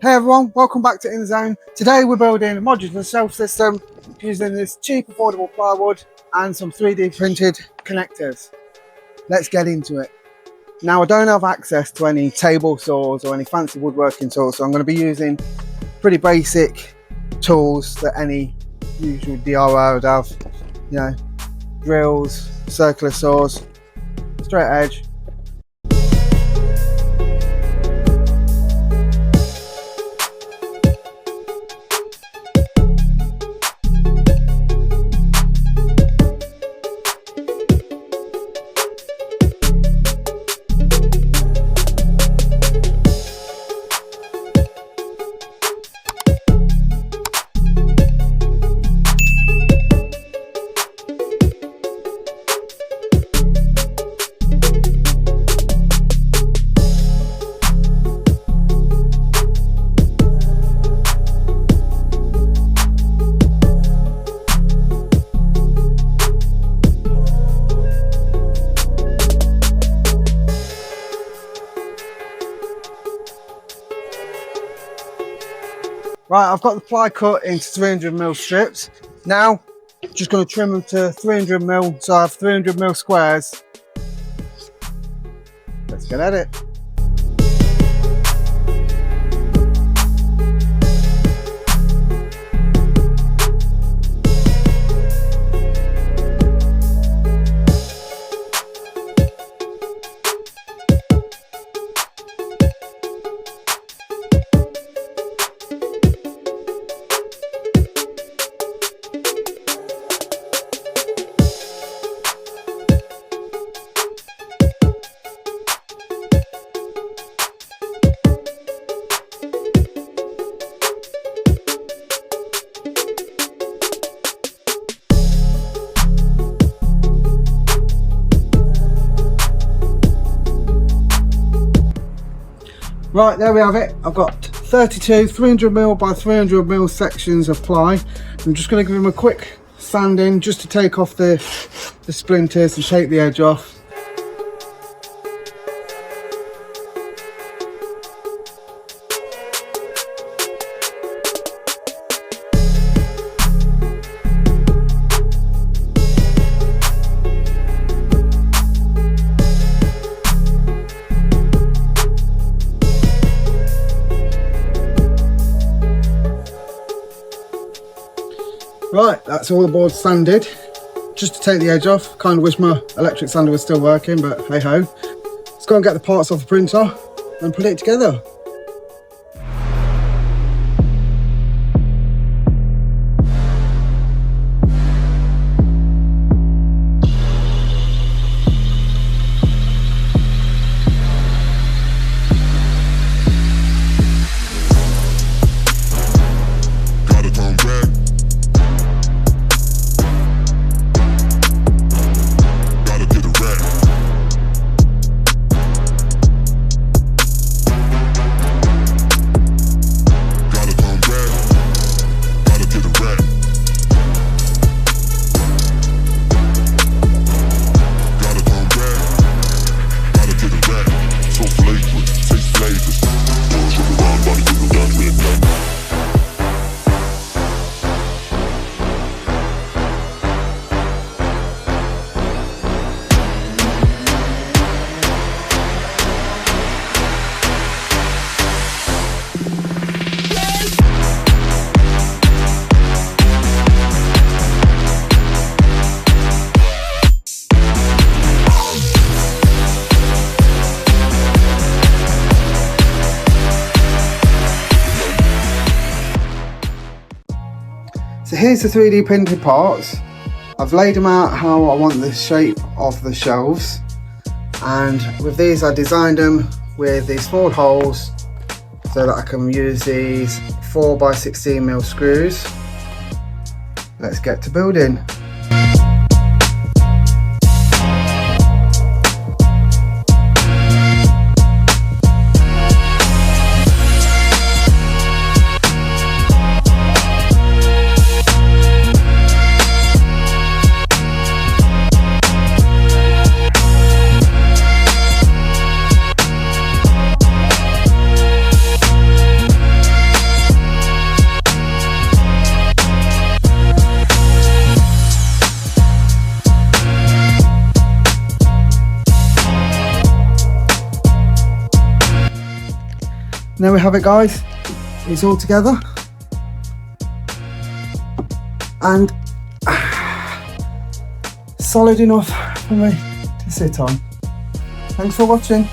Hey everyone, welcome back to InZone. Today we're building a modular shelf system using this cheap affordable plywood and some 3D printed connectors. Let's get into it. Now I don't have access to any table saws or any fancy woodworking tools, so I'm going to be using pretty basic tools that any usual DIY would have. You know, drills, circular saws, straight edge. Right, I've got the ply cut into 300mm strips. Now, just going to trim them to 300mm, so I have 300mm squares. Let's get at it. Right, there we have it. I've got 32 300mm by 300mm sections of ply. I'm just going to give them a quick sanding just to take off the splinters and shake the edge off. Right, that's all the boards sanded, just to take the edge off. Kind of wish my electric sander was still working, but hey ho. Let's go and get the parts off the printer and put it together. So here's the 3D printed parts. I've laid them out how I want the shape of the shelves, and with these I designed them with these small holes so that I can use these 4x16mm screws. Let's get to building. there we have it, guys. It's all together. And solid enough for me to sit on. Thanks for watching.